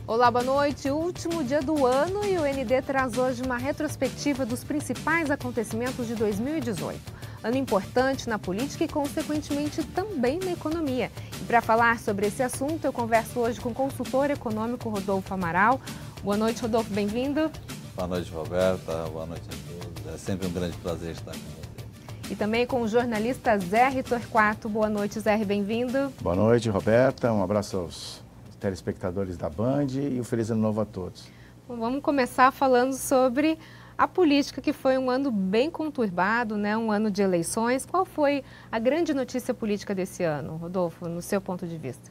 Olá, boa noite. Último dia do ano e o ND traz hoje uma retrospectiva dos principais acontecimentos de 2018. Ano importante na política e, consequentemente, também na economia. E para falar sobre esse assunto, eu converso hoje com o consultor econômico Rodolfo Amaral. Boa noite, Rodolfo, bem-vindo. Boa noite, Roberta. Boa noite a todos. É sempre um grande prazer estar com você. E também com o jornalista Zé Torquato. Boa noite, Zé, bem-vindo. Boa noite, Roberta. Um abraço aos telespectadores da Band e um feliz ano novo a todos. Bom, vamos começar falando sobre a política, que foi um ano bem conturbado, né? Um ano de eleições. Qual foi a grande notícia política desse ano, Rodolfo, no seu ponto de vista?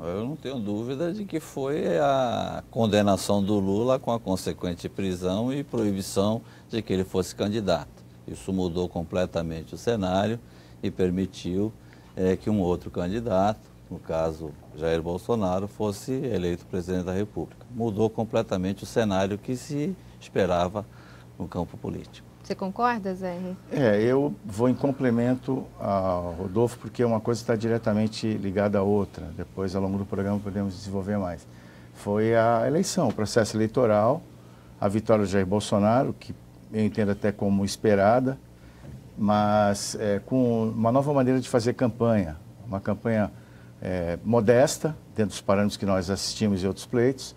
Eu não tenho dúvida de que foi a condenação do Lula com a consequente prisão e proibição de que ele fosse candidato. Isso mudou completamente o cenário e permitiu que um outro candidato, no caso Jair Bolsonaro, fosse eleito presidente da República. Mudou completamente o cenário que se esperava no campo político. Você concorda, Zé? Eu vou em complemento ao Rodolfo, porque uma coisa está diretamente ligada à outra. Depois, ao longo do programa, podemos desenvolver mais. Foi a eleição, o processo eleitoral, a vitória do Jair Bolsonaro, que eu entendo até como esperada, mas com uma nova maneira de fazer campanha. Uma campanha modesta, dentro dos parâmetros que nós assistimos em outros pleitos,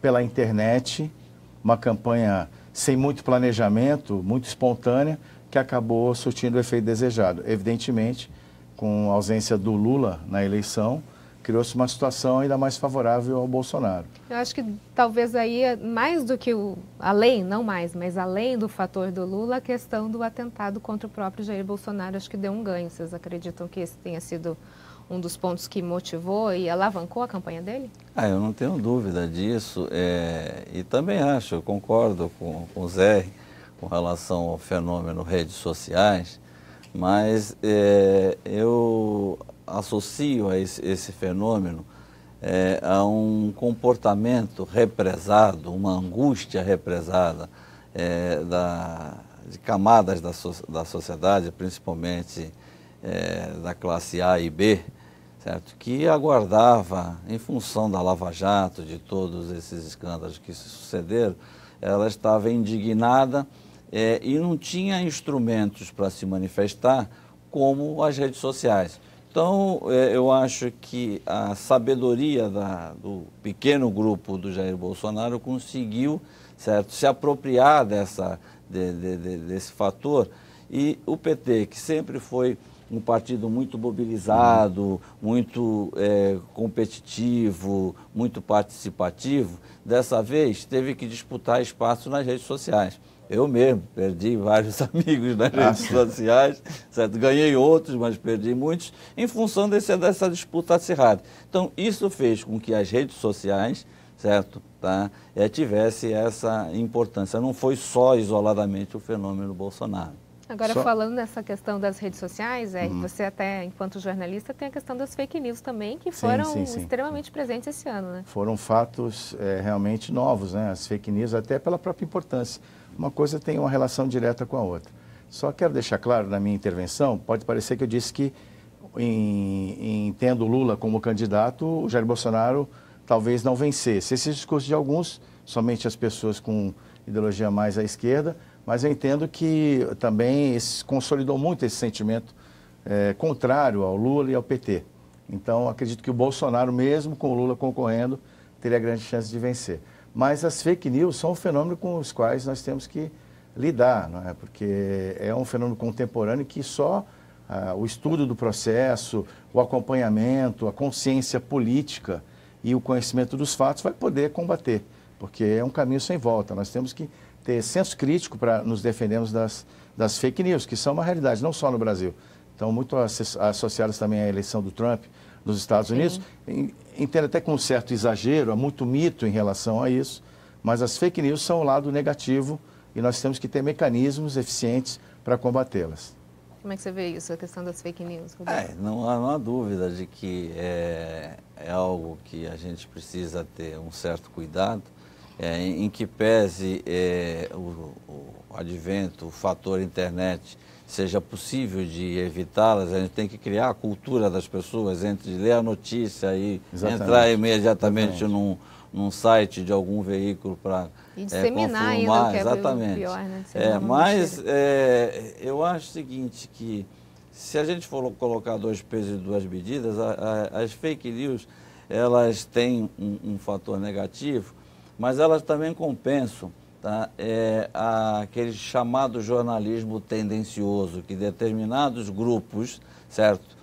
pela internet, uma campanha sem muito planejamento, muito espontânea, que acabou surtindo o efeito desejado. Evidentemente, com a ausência do Lula na eleição, criou-se uma situação ainda mais favorável ao Bolsonaro. Eu acho que talvez aí, mais do que além, não mais, mas além do fator do Lula, a questão do atentado contra o próprio Jair Bolsonaro, acho que deu um ganho. Vocês acreditam que esse tenha sido um dos pontos que motivou e alavancou a campanha dele? Eu não tenho dúvida disso, e também acho, eu concordo com o Zé com relação ao fenômeno redes sociais, mas eu associo a esse fenômeno a um comportamento represado, uma angústia represada de camadas da sociedade, principalmente da classe A e B, certo? Que aguardava, em função da Lava Jato, de todos esses escândalos que se sucederam, ela estava indignada e não tinha instrumentos para se manifestar como as redes sociais. Então, eu acho que a sabedoria do pequeno grupo do Jair Bolsonaro conseguiu, certo, se apropriar desse fator, e o PT, que sempre foi um partido muito mobilizado, muito competitivo, muito participativo, dessa vez teve que disputar espaço nas redes sociais. Eu mesmo perdi vários amigos nas redes sociais, certo? Ganhei outros, mas perdi muitos, em função dessa disputa acirrada. Então, isso fez com que as redes sociais, certo, tivesse essa importância. Não foi só isoladamente o fenômeno Bolsonaro. Agora, falando nessa questão das redes sociais, você até, enquanto jornalista, tem a questão das fake news também, que foram extremamente presentes esse ano, né? Foram fatos realmente novos, né? As fake news, até pela própria importância. Uma coisa tem uma relação direta com a outra. Só quero deixar claro na minha intervenção, pode parecer que eu disse que, tendo Lula como candidato, o Jair Bolsonaro talvez não vencesse. Esse discurso de alguns, somente as pessoas com ideologia mais à esquerda, mas eu entendo que também consolidou muito esse sentimento contrário ao Lula e ao PT. Então, acredito que o Bolsonaro, mesmo com o Lula concorrendo, teria grande chance de vencer. Mas as fake news são um fenômeno com os quais nós temos que lidar, não é? Porque é um fenômeno contemporâneo que só o estudo do processo, o acompanhamento, a consciência política e o conhecimento dos fatos vai poder combater, porque é um caminho sem volta. Nós temos que ter senso crítico para nos defendermos das fake news, que são uma realidade, não só no Brasil. Estão muito associadas também à eleição do Trump nos Estados Unidos. Entendo até com um certo exagero, há muito mito em relação a isso, mas as fake news são o lado negativo e nós temos que ter mecanismos eficientes para combatê-las. Como é que você vê isso, a questão das fake news? Não há dúvida de que é algo que a gente precisa ter um certo cuidado, em que pese o advento, o fator internet, seja possível de evitá-las, a gente tem que criar a cultura das pessoas entre ler a notícia e entrar imediatamente num site de algum veículo para disseminar ainda, o que é pior, né? Mas eu acho o seguinte, que se a gente for colocar dois pesos e duas medidas, as fake news, elas têm um fator negativo, mas elas também compensam, tá? Aquele chamado jornalismo tendencioso, que determinados grupos, certo?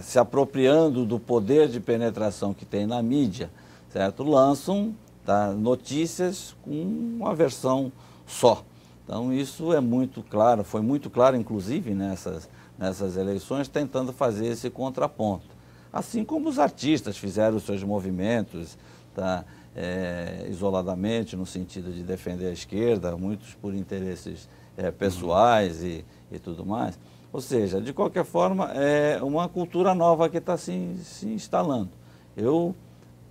Se apropriando do poder de penetração que tem na mídia, certo? Lançam, tá, notícias com uma versão só. Então isso é muito claro, foi muito claro inclusive nessas eleições, tentando fazer esse contraponto. Assim como os artistas fizeram os seus movimentos, tá, isoladamente, no sentido de defender a esquerda, muitos por interesses pessoais e tudo mais. Ou seja, de qualquer forma, é uma cultura nova que está se instalando.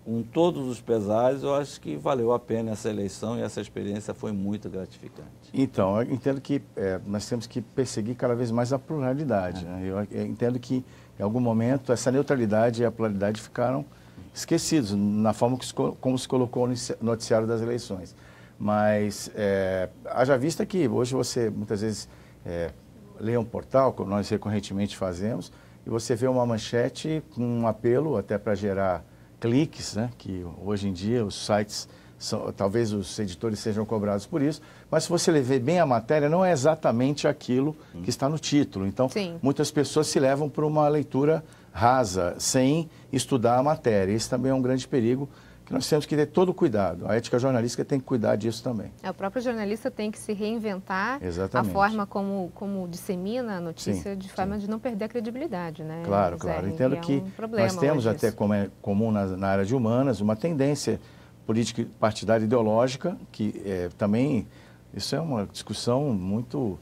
Com todos os pesares, eu acho que valeu a pena essa eleição e essa experiência foi muito gratificante. Então, eu entendo que nós temos que perseguir cada vez mais a pluralidade. Né? Eu entendo que, em algum momento, essa neutralidade e a pluralidade ficaram esquecidos na forma como se colocou no noticiário das eleições. Mas, haja vista que hoje você, muitas vezes, lê um portal, como nós recorrentemente fazemos, e você vê uma manchete com um apelo até para gerar cliques, né, que hoje em dia os sites, talvez os editores sejam cobrados por isso, mas se você ver bem a matéria, não é exatamente aquilo que está no título. Então, muitas pessoas se levam por uma leitura rasa, sem estudar a matéria. Esse também é um grande perigo, que nós temos que ter todo o cuidado. A ética jornalística tem que cuidar disso também. O próprio jornalista tem que se reinventar. Exatamente. A forma como dissemina a notícia, de forma de não perder a credibilidade, né? Claro, claro. Entendo que nós temos até, como é comum na área de humanas, uma tendência política partidária ideológica, que também, isso é uma discussão muito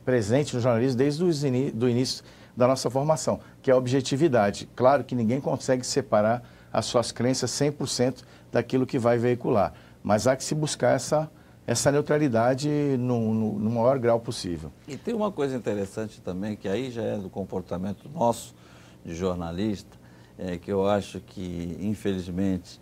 presente no jornalismo desde o início da nossa formação, que é a objetividade. Claro que ninguém consegue separar as suas crenças 100% daquilo que vai veicular, mas há que se buscar essa neutralidade no maior grau possível. E tem uma coisa interessante também, que aí já é do comportamento nosso, de jornalista, que eu acho que, infelizmente,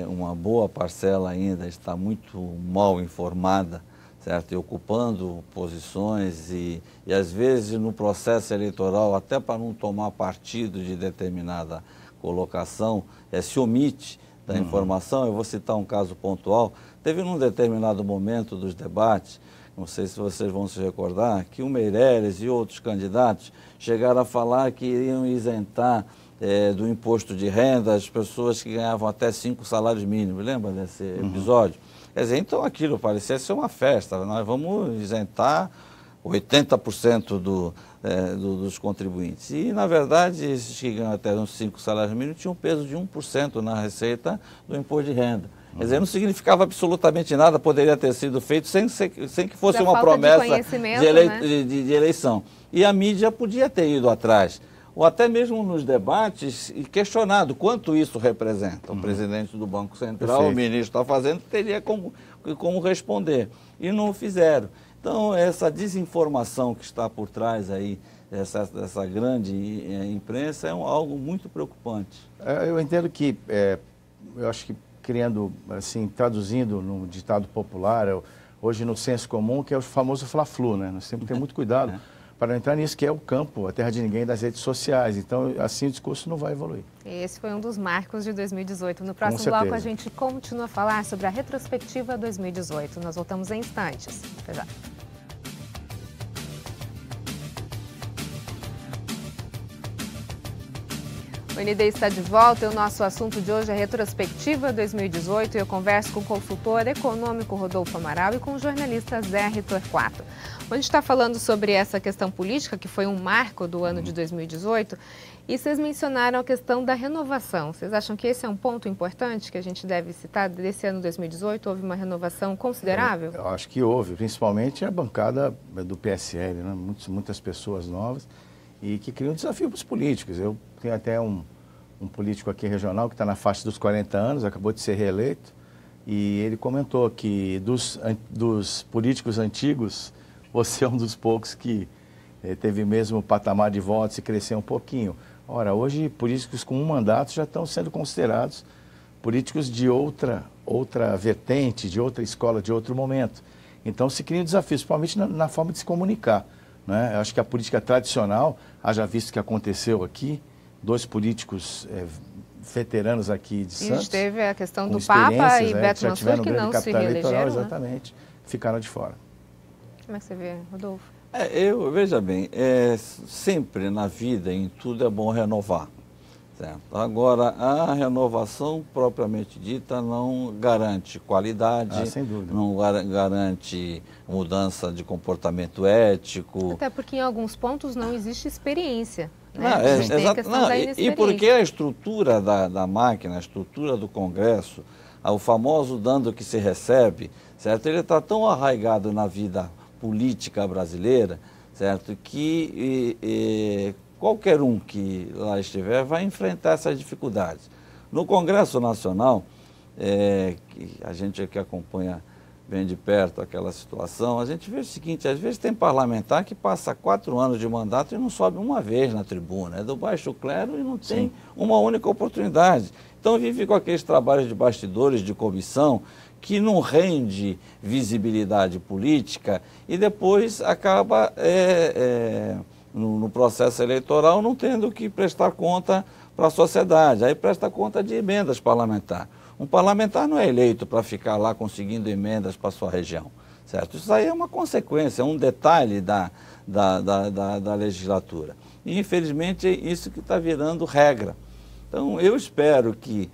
uma boa parcela ainda está muito mal informada, certo? E ocupando posições e às vezes no processo eleitoral, até para não tomar partido de determinada colocação, se omite da informação. Eu vou citar um caso pontual. Teve num determinado momento dos debates, não sei se vocês vão se recordar, que o Meireles e outros candidatos chegaram a falar que iriam isentar do imposto de renda as pessoas que ganhavam até 5 salários mínimos. Lembra desse episódio? Quer dizer, então aquilo parecia ser uma festa. Nós vamos isentar 80% dos contribuintes. E, na verdade, esses que ganham até uns 5 salários mínimos tinham um peso de 1% na receita do imposto de renda. Quer dizer, não significava absolutamente nada, poderia ter sido feito sem que fosse uma promessa de eleição. E a mídia podia ter ido atrás, ou até mesmo nos debates, e questionado quanto isso representa. O presidente do Banco Central, o ministro está fazendo, teria como responder. E não o fizeram. Então, essa desinformação que está por trás aí, dessa grande imprensa, é algo muito preocupante. Eu entendo que, eu acho que criando, assim, traduzindo no ditado popular, hoje no senso comum, que é o famoso fla-flu, né? Nós temos que ter muito cuidado para não entrar nisso, que é o campo, a terra de ninguém das redes sociais. Então, assim, o discurso não vai evoluir. Esse foi um dos marcos de 2018. No próximo bloco, a gente continua a falar sobre a retrospectiva 2018. Nós voltamos em instantes. Até já. O ND está de volta e o nosso assunto de hoje é retrospectiva 2018 e eu converso com o consultor econômico Rodolfo Amaral e com o jornalista Zé Torquato. A gente está falando sobre essa questão política, que foi um marco do ano de 2018, e vocês mencionaram a questão da renovação. Vocês acham que esse é um ponto importante que a gente deve citar? Desse ano 2018 houve uma renovação considerável? Eu acho que houve, principalmente a bancada do PSL, né? Muitas pessoas novas e que criam um desafio para os políticos. Eu tenho até um político aqui regional que está na faixa dos 40 anos, acabou de ser reeleito, E ele comentou que dos políticos antigos, você é um dos poucos que teve mesmo o patamar de votos e cresceu um pouquinho. Ora, hoje políticos com um mandato já estão sendo considerados políticos de outra vertente, de outra escola, de outro momento. Então se criam desafios, principalmente na forma de se comunicar, né? Eu acho que a política tradicional, haja visto que aconteceu aqui, 2 políticos veteranos aqui de Santos. A gente teve a questão do Papa e Beto Mansur, que não se reelegeram, exatamente, ficaram de fora. Como é que você vê, Rodolfo? Veja bem, sempre na vida, em tudo é bom renovar. Certo? Agora, a renovação propriamente dita não garante qualidade, sem dúvida. Não garante mudança de comportamento ético. Até porque em alguns pontos não existe experiência. Né? E porque a estrutura da máquina, a estrutura do Congresso, o famoso dando que se recebe, certo? Ele está tão arraigado na vida política brasileira, certo? Que qualquer um que lá estiver vai enfrentar essas dificuldades. No Congresso Nacional, que a gente que acompanha bem de perto aquela situação, a gente vê o seguinte: às vezes tem parlamentar que passa 4 anos de mandato e não sobe uma vez na tribuna, é do baixo clero e não tem uma única oportunidade. Então vive com aqueles trabalhos de bastidores, de comissão, que não rende visibilidade política e depois acaba no processo eleitoral não tendo que prestar conta para a sociedade. Aí presta conta de emendas parlamentares. Um parlamentar não é eleito para ficar lá conseguindo emendas para a sua região, certo? Isso aí é uma consequência, é um detalhe da legislatura. E, infelizmente, é isso que está virando regra. Então, eu espero que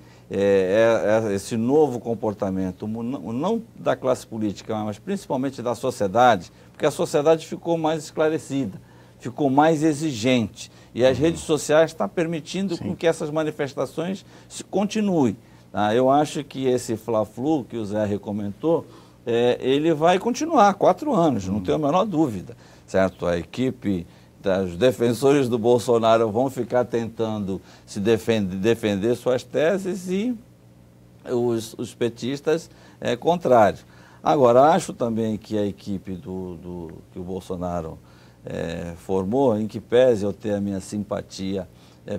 esse novo comportamento, não da classe política, mas principalmente da sociedade, porque a sociedade ficou mais esclarecida, ficou mais exigente. E as redes sociais estão permitindo que essas manifestações continuem. Eu acho que esse fla-flu que o Zé comentou, ele vai continuar 4 anos, não tenho a menor dúvida, certo? A equipe, os defensores do Bolsonaro vão ficar tentando se defender suas teses e os petistas contrários. Agora, acho também que a equipe que o Bolsonaro formou, em que pese eu ter a minha simpatia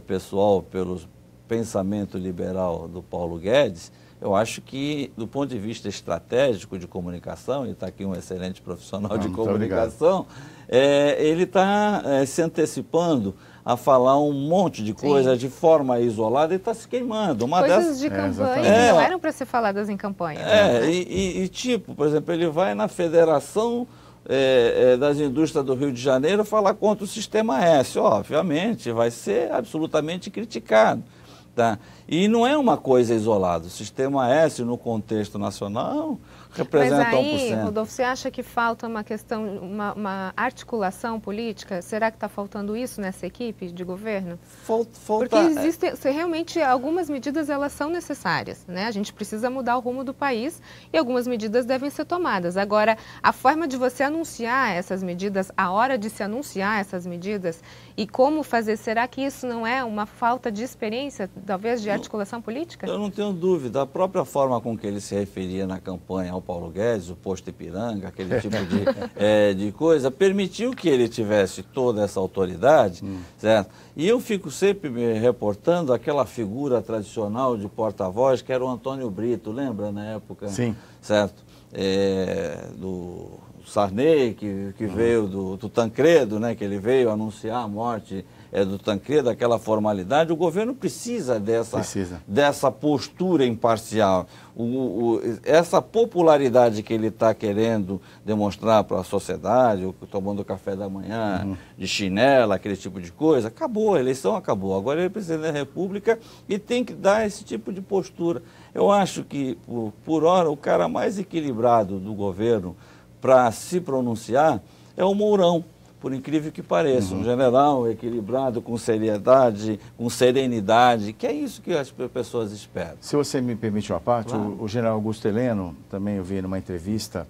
pessoal pelo pensamento liberal do Paulo Guedes, eu acho que, do ponto de vista estratégico de comunicação, e está aqui um excelente profissional de comunicação, ele está se antecipando a falar um monte de coisa de forma isolada e está se queimando. Coisas de campanha não eram para ser faladas em campanha. Tipo, por exemplo, ele vai na Federação das Indústrias do Rio de Janeiro falar contra o Sistema S. Obviamente, vai ser absolutamente criticado. Tá? E não é uma coisa isolada. O Sistema S, no contexto nacional, representa 1%. Mas aí, Rodolfo, você acha que falta uma questão, uma articulação política? Será que está faltando isso nessa equipe de governo? Porque existem, realmente, algumas medidas elas são necessárias, né? A gente precisa mudar o rumo do país e algumas medidas devem ser tomadas. Agora, a forma de você anunciar essas medidas, a hora de se anunciar essas medidas e como fazer, será que isso não é uma falta de experiência, talvez de articulação política? Eu não tenho dúvida. A própria forma com que ele se referia na campanha ao Paulo Guedes, o posto Ipiranga, aquele tipo de coisa, permitiu que ele tivesse toda essa autoridade, certo? E eu fico sempre me reportando aquela figura tradicional de porta-voz que era o Antônio Brito, lembra na época? Sim. Certo? Do Sarney, que veio do Tancredo, né? Que ele veio anunciar a morte do Tancredo, aquela formalidade. O governo precisa dessa postura imparcial. Essa popularidade que ele está querendo demonstrar para a sociedade, tomando café da manhã, de chinela, aquele tipo de coisa, acabou, a eleição acabou. Agora ele é presidente da República e tem que dar esse tipo de postura. Eu acho que, por hora, o cara mais equilibrado do governo para se pronunciar é o Mourão. Por incrível que pareça, um general equilibrado, com seriedade, com serenidade, que é isso que as pessoas esperam. Se você me permite uma parte, claro. O general Augusto Heleno, também eu vi numa entrevista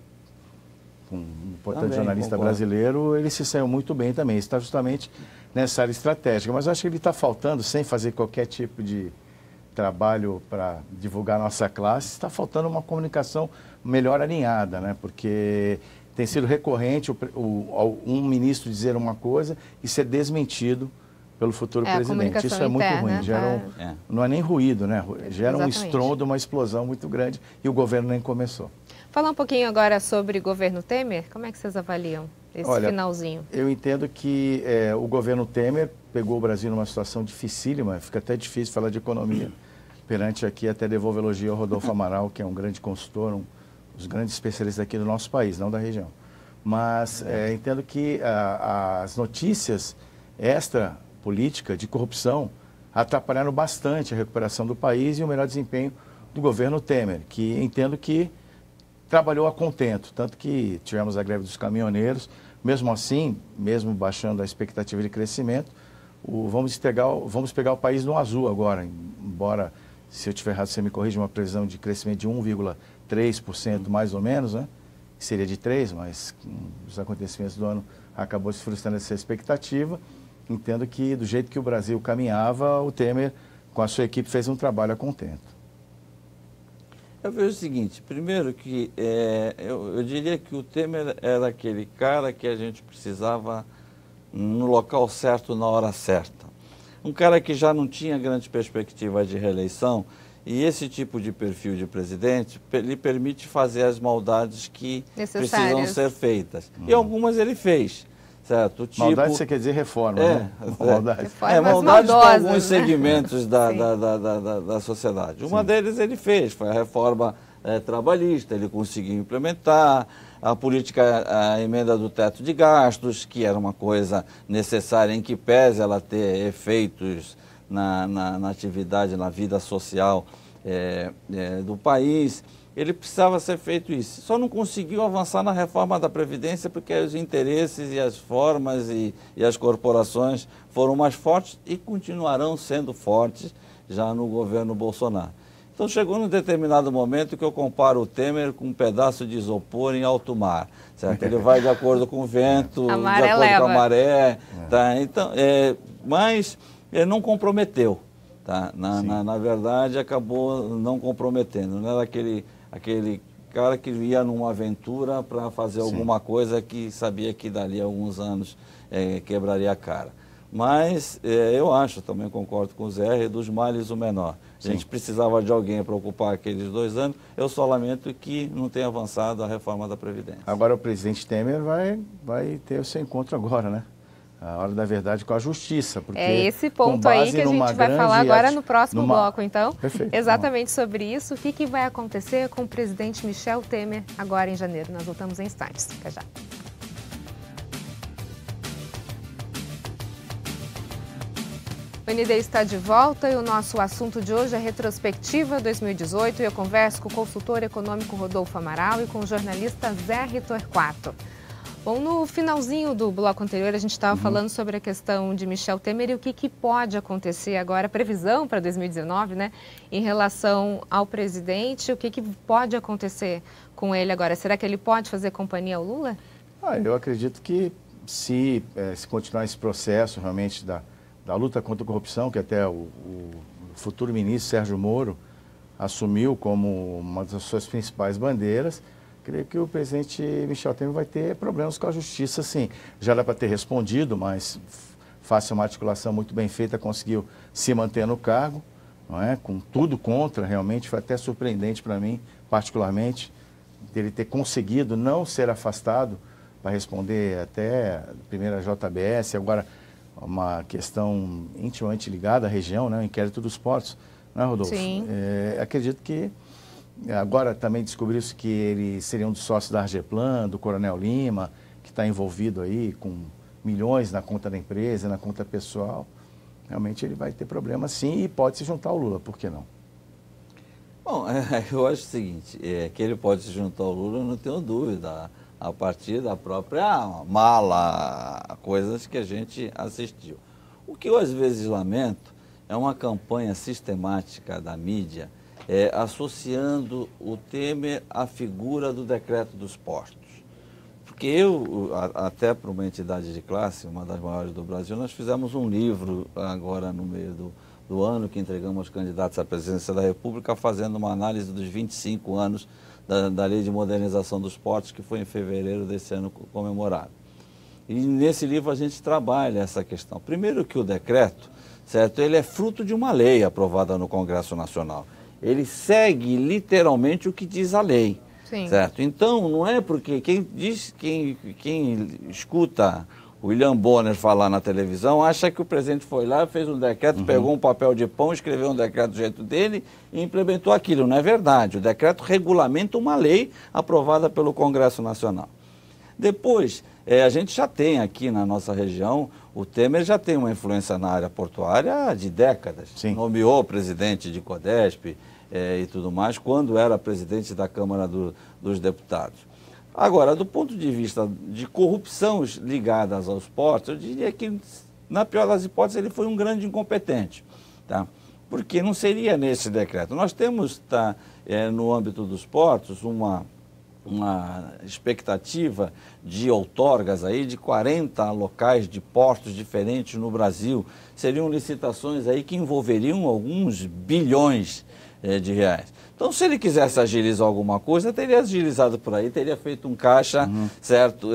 com um importante jornalista brasileiro, ele se saiu muito bem também, está justamente nessa área estratégica, mas eu acho que ele está faltando, sem fazer qualquer tipo de trabalho para divulgar a nossa classe, está faltando uma comunicação melhor alinhada, né? Porque tem sido recorrente um ministro dizer uma coisa e ser desmentido pelo futuro presidente. Isso é muito ruim. Não é nem ruído, né? Gera um estrondo, uma explosão muito grande e o governo nem começou. Falar um pouquinho agora sobre o governo Temer. Como é que vocês avaliam esse finalzinho? Eu entendo que o governo Temer pegou o Brasil numa situação dificílima, fica até difícil falar de economia. Perante aqui, até devolvo elogio ao Rodolfo Amaral, que é um grande consultor, um dos grandes especialistas aqui do nosso país, não da região. Mas entendo que as notícias extra-política de corrupção atrapalharam bastante a recuperação do país e o melhor desempenho do governo Temer, que entendo que trabalhou a contento, tanto que tivemos a greve dos caminhoneiros. Mesmo assim, mesmo baixando a expectativa de crescimento, vamos pegar o país no azul agora, embora, se eu estiver errado, você me corrija, uma previsão de crescimento de 1,3% mais ou menos, né? Seria de 3%, mas os acontecimentos do ano acabou se frustrando essa expectativa. Entendo que, do jeito que o Brasil caminhava, o Temer, com a sua equipe, fez um trabalho a contento. Eu vejo o seguinte, primeiro que eu diria que o Temer era aquele cara que a gente precisava no local certo, na hora certa. Um cara que já não tinha grande perspectiva de reeleição e esse tipo de perfil de presidente lhe permite fazer as maldades que precisam ser feitas. E algumas ele fez. Certo? Tipo, maldade você quer dizer reforma, né? Maldade para alguns segmentos da sociedade. Uma deles ele fez, foi a reforma trabalhista, ele conseguiu implementar a emenda do teto de gastos, que era uma coisa necessária, em que pese ela ter efeitos na atividade, na vida social do país. Ele precisava ser feito isso. Só não conseguiu avançar na reforma da Previdência porque os interesses e as formas e as corporações foram mais fortes e continuarão sendo fortes já no governo Bolsonaro. Então chegou num determinado momento que eu comparo o Temer com um pedaço de isopor em alto mar. Certo? Ele vai de acordo com o vento, de acordo com a maré. Tá? Então, mas ele não comprometeu. Tá? Na verdade, acabou não comprometendo. Não era aquele cara que ia numa aventura para fazer alguma coisa que sabia que dali a alguns anos quebraria a cara. Mas eu acho, também concordo com o Zé, dos males o menor. A gente precisava de alguém para ocupar aqueles 2 anos. Eu só lamento que não tenha avançado a reforma da Previdência. Agora o presidente Temer vai ter o seu encontro agora, né? A hora da verdade com a justiça. Porque esse ponto aí que a gente vai falar agora no próximo bloco, então. Perfeito. Exatamente sobre isso. O que vai acontecer com o presidente Michel Temer agora em janeiro? Nós voltamos em instantes. Fica já. O ND está de volta e o nosso assunto de hoje é retrospectiva 2018 e eu converso com o consultor econômico Rodolfo Amaral e com o jornalista Zé Torquato. Bom, no finalzinho do bloco anterior a gente estava falando sobre a questão de Michel Temer e o que pode acontecer agora, a previsão para 2019, né, em relação ao presidente, o que pode acontecer com ele agora? Será que ele pode fazer companhia ao Lula? Eu acredito que se continuar esse processo realmente da luta contra a corrupção, que até o futuro ministro Sérgio Moro assumiu como uma das suas principais bandeiras, creio que o presidente Michel Temer vai ter problemas com a justiça, sim. Já dá para ter respondido, mas face a uma articulação muito bem feita, conseguiu se manter no cargo, não é? Com tudo contra, realmente, foi até surpreendente para mim, particularmente, dele ter conseguido não ser afastado para responder até primeiro a JBS, agora uma questão intimamente ligada à região, né? O inquérito dos portos, não é, Rodolfo? Sim. Acredito que agora também descobriu-se que ele seria um dos sócios da Argeplan, do Coronel Lima, que está envolvido aí com milhões na conta da empresa, na conta pessoal. Realmente ele vai ter problema sim e pode se juntar ao Lula, por que não? Bom, eu acho o seguinte, que ele pode se juntar ao Lula, eu não tenho dúvida, a partir da própria mala, coisas que a gente assistiu. O que eu às vezes lamento é uma campanha sistemática da mídia associando o Temer à figura do decreto dos portos. Porque eu, até para uma entidade de classe, uma das maiores do Brasil, nós fizemos um livro agora no meio do ano que entregamos aos candidatos à presidência da República, fazendo uma análise dos 25 anos da Lei de Modernização dos Portos, que foi em fevereiro desse ano comemorado. E nesse livro a gente trabalha essa questão. Primeiro que o decreto, certo, ele é fruto de uma lei aprovada no Congresso Nacional. Ele segue literalmente o que diz a lei. Sim. Certo? Então, não é porque quem escuta o William Bonner falar na televisão acha que o presidente foi lá, fez um decreto, pegou um papel de pão, escreveu um decreto do jeito dele e implementou aquilo. Não é verdade. O decreto regulamenta uma lei aprovada pelo Congresso Nacional. Depois, a gente já tem aqui na nossa região, o Temer já tem uma influência na área portuária de décadas. Sim. Nomeou presidente de Codesp e tudo mais, quando era presidente da Câmara dos Deputados. Agora, do ponto de vista de corrupção ligadas aos portos, eu diria que, na pior das hipóteses, ele foi um grande incompetente, tá? Porque não seria nesse decreto. Nós temos, no âmbito dos portos, uma expectativa de outorgas aí de 40 locais de portos diferentes no Brasil. Seriam licitações aí que envolveriam alguns bilhões de reais. Então, se ele quisesse agilizar alguma coisa, teria agilizado por aí, teria feito um caixa, certo,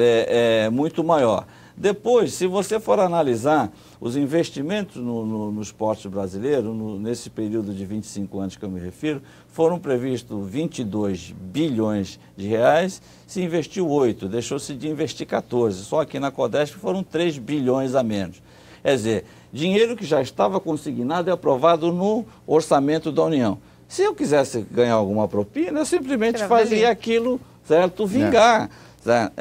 muito maior. Depois, se você for analisar os investimentos nos portos brasileiros, nesse período de 25 anos que eu me refiro, foram previstos 22 bilhões de reais, se investiu 8, deixou-se de investir 14. Só aqui na Codesp foram 3 bilhões a menos. Quer dizer, dinheiro que já estava consignado e aprovado no orçamento da União. Se eu quisesse ganhar alguma propina, eu simplesmente fazia aquilo, certo, vingar. Certo?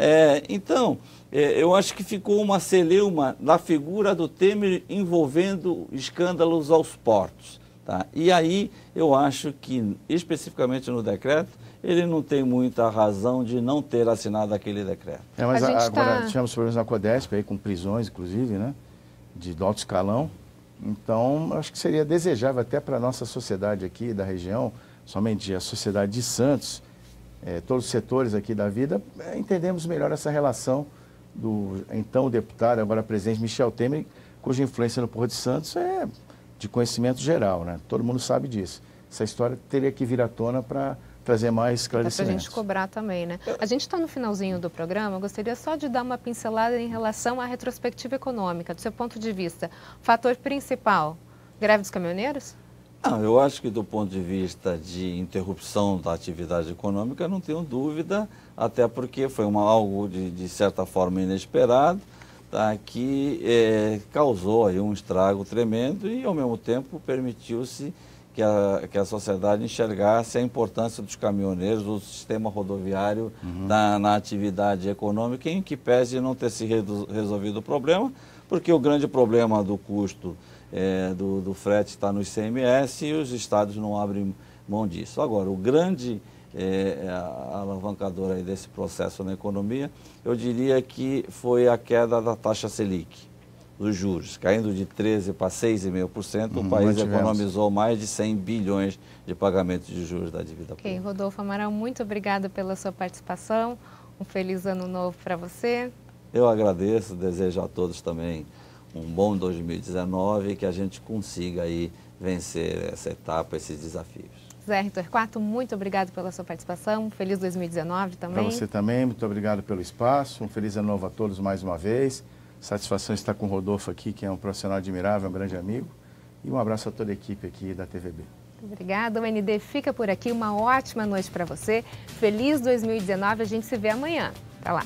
Então, eu acho que ficou uma celeuma na figura do Temer envolvendo escândalos aos portos. Tá? E aí eu acho que, especificamente no decreto, ele não tem muita razão de não ter assinado aquele decreto. Mas agora tivemos problemas na Codesp, aí, com prisões, inclusive, né, de alto escalão. Então, acho que seria desejável até para a nossa sociedade aqui da região, somente a sociedade de Santos, todos os setores aqui da vida, entendemos melhor essa relação do então deputado, agora presidente Michel Temer, cuja influência no Porto de Santos é de conhecimento geral, né? Todo mundo sabe disso. Essa história teria que vir à tona para trazer mais esclarecimentos. Para a gente cobrar também, né? A gente está no finalzinho do programa, eu gostaria só de dar uma pincelada em relação à retrospectiva econômica, do seu ponto de vista. Fator principal, greve dos caminhoneiros? Não, eu acho que do ponto de vista de interrupção da atividade econômica, não tenho dúvida, até porque foi algo de certa forma inesperado, tá, que causou aí um estrago tremendo e, ao mesmo tempo, permitiu-se que a sociedade enxergasse a importância dos caminhoneiros, do sistema rodoviário na atividade econômica, em que pese não ter se resolvido o problema, porque o grande problema do custo do frete está no ICMS e os estados não abrem mão disso. Agora, o grande alavancador aí desse processo na economia, eu diria que foi a queda da taxa Selic, dos juros, caindo de 13% para 6,5%, o país economizou mais de 100 bilhões de pagamentos de juros da dívida pública. Rodolfo Amaral, muito obrigada pela sua participação, um feliz ano novo para você. Eu agradeço, desejo a todos também um bom 2019 e que a gente consiga aí vencer essa etapa, esses desafios. Zé Torquato, muito obrigado pela sua participação, um feliz 2019 também. Para você também, muito obrigado pelo espaço, um feliz ano novo a todos mais uma vez. Satisfação estar com o Rodolfo aqui, que é um profissional admirável, um grande amigo. E um abraço a toda a equipe aqui da TVB. Obrigada, o ND fica por aqui. Uma ótima noite para você. Feliz 2019, a gente se vê amanhã. Até lá.